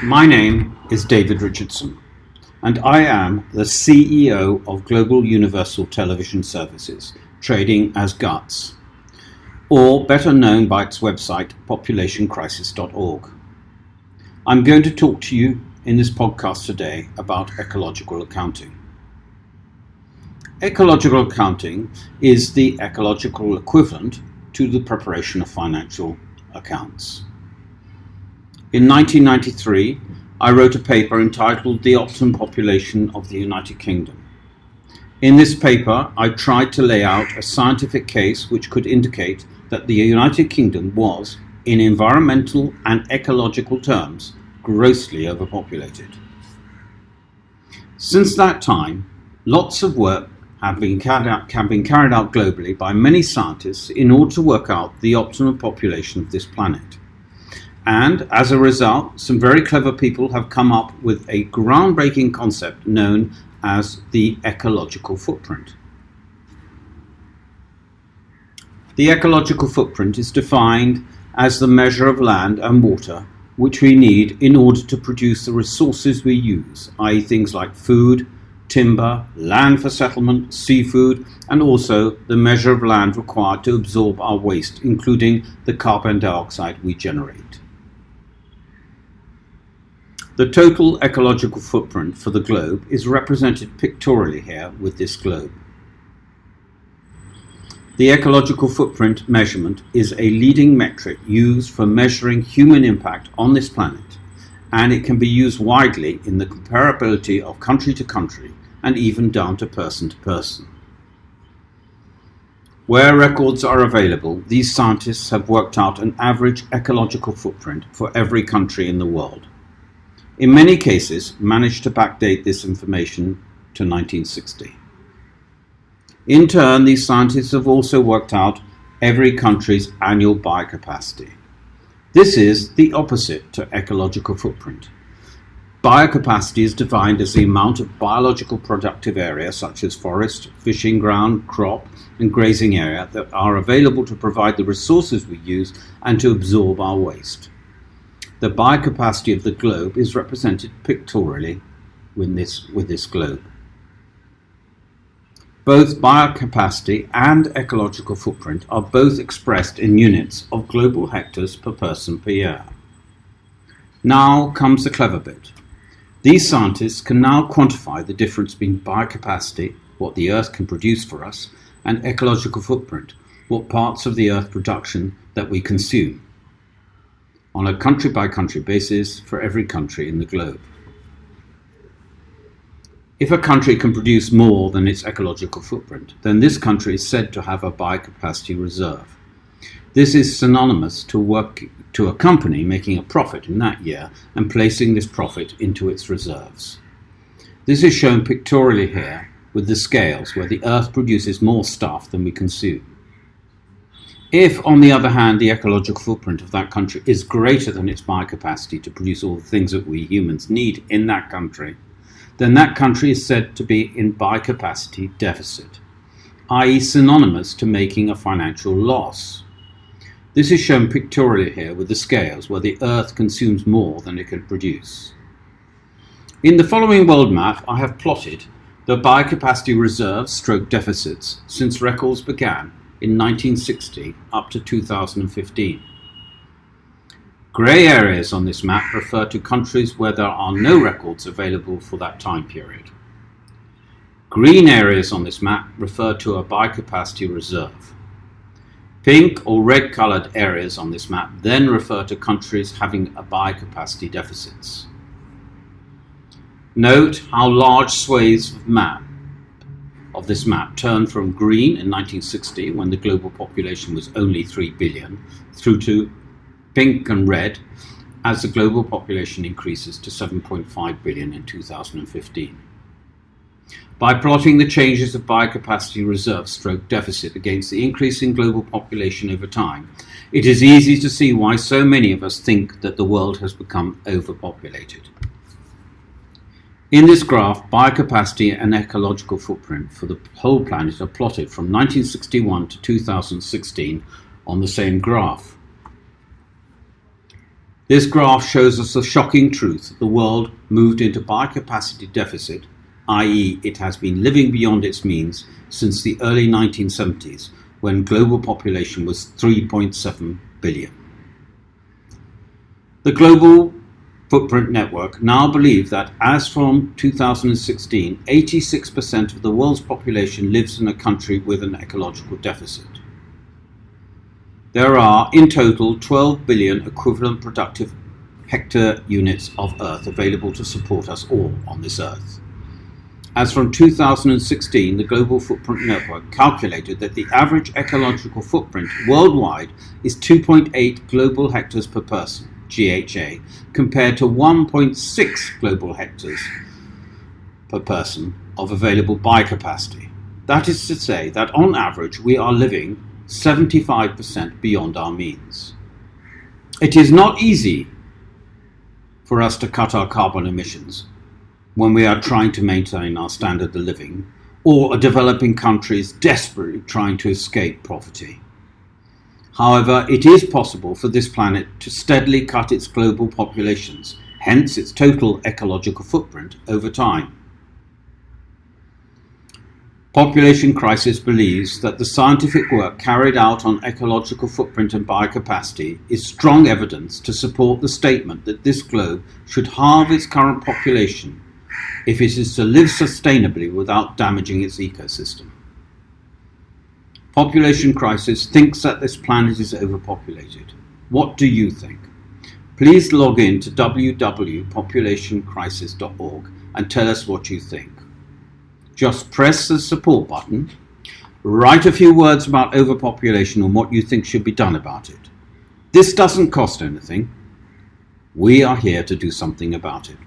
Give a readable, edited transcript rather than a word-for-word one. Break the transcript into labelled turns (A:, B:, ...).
A: My name is David Richardson, and I am the CEO of Global Universal Television Services, trading as GUTS, or better known by its website, populationcrisis.org. I'm going to talk to you in this podcast today about ecological accounting. Ecological accounting is the ecological equivalent to the preparation of financial accounts. In 1993, I wrote a paper entitled The Optimum Population of the United Kingdom. In this paper, I tried to lay out a scientific case which could indicate that the United Kingdom was, in environmental and ecological terms, grossly overpopulated. Since that time, lots of work have been carried out globally by many scientists in order to work out the optimum population of this planet. And as a result, some very clever people have come up with a groundbreaking concept known as the ecological footprint. The ecological footprint is defined as the measure of land and water which we need in order to produce the resources we use, i.e. things like food, timber, land for settlement, seafood, and also the measure of land required to absorb our waste, including the carbon dioxide we generate. The total ecological footprint for the globe is represented pictorially here with this globe. The ecological footprint measurement is a leading metric used for measuring human impact on this planet, and it can be used widely in the comparability of country to country and even down to person. Where records are available, these scientists have worked out an average ecological footprint for every country in the world. In many cases, managed to backdate this information to 1960. In turn, these scientists have also worked out every country's annual biocapacity. This is the opposite to ecological footprint. Biocapacity is defined as the amount of biological productive area, such as forest, fishing ground, crop, and grazing area, that are available to provide the resources we use and to absorb our waste. The biocapacity of the globe is represented pictorially with this globe. Both biocapacity and ecological footprint are both expressed in units of global hectares per person per year. Now comes the clever bit. These scientists can now quantify the difference between biocapacity, what the Earth can produce for us, and ecological footprint, what parts of the Earth production that we consume, on a country-by-country basis for every country in the globe. If a country can produce more than its ecological footprint, then this country is said to have a biocapacity reserve. This is synonymous to a company making a profit in that year and placing this profit into its reserves. This is shown pictorially here with the scales where the Earth produces more stuff than we consume. If, on the other hand, the ecological footprint of that country is greater than its biocapacity to produce all the things that we humans need in that country, then that country is said to be in biocapacity deficit, i.e. synonymous to making a financial loss. This is shown pictorially here with the scales where the Earth consumes more than it can produce. In the following world map, I have plotted the biocapacity reserves / deficits since records began in 1960 up to 2015. Grey areas on this map refer to countries where there are no records available for that time period. Green areas on this map refer to a biocapacity reserve. Pink or red coloured areas on this map then refer to countries having a biocapacity deficits. Note how large swathes of this map turned from green in 1960, when the global population was only 3 billion, through to pink and red as the global population increases to 7.5 billion in 2015. By plotting the changes of biocapacity reserve / deficit against the increase in global population over time, it is easy to see why so many of us think that the world has become overpopulated. In this graph, biocapacity and ecological footprint for the whole planet are plotted from 1961 to 2016 on the same graph. This graph shows us the shocking truth that the world moved into biocapacity deficit, i.e. it has been living beyond its means since the early 1970s, when global population was 3.7 billion. The Global Footprint Network now believe that as from 2016, 86% of the world's population lives in a country with an ecological deficit. There are in total 12 billion equivalent productive hectare units of earth available to support us all on this earth. As from 2016, the Global Footprint Network calculated that the average ecological footprint worldwide is 2.8 global hectares per person, GHA, compared to 1.6 global hectares per person of available biocapacity. That is to say that on average we are living 75% beyond our means. It is not easy for us to cut our carbon emissions when we are trying to maintain our standard of living, or a developing countries desperately trying to escape poverty. However, it is possible for this planet to steadily cut its global populations, hence its total ecological footprint, over time. Population Crisis believes that the scientific work carried out on ecological footprint and biocapacity is strong evidence to support the statement that this globe should halve its current population if it is to live sustainably without damaging its ecosystem. Population Crisis thinks that this planet is overpopulated. What do you think? Please log in to www.populationcrisis.org and tell us what you think. Just press the support button, write a few words about overpopulation and what you think should be done about it. This doesn't cost anything. We are here to do something about it.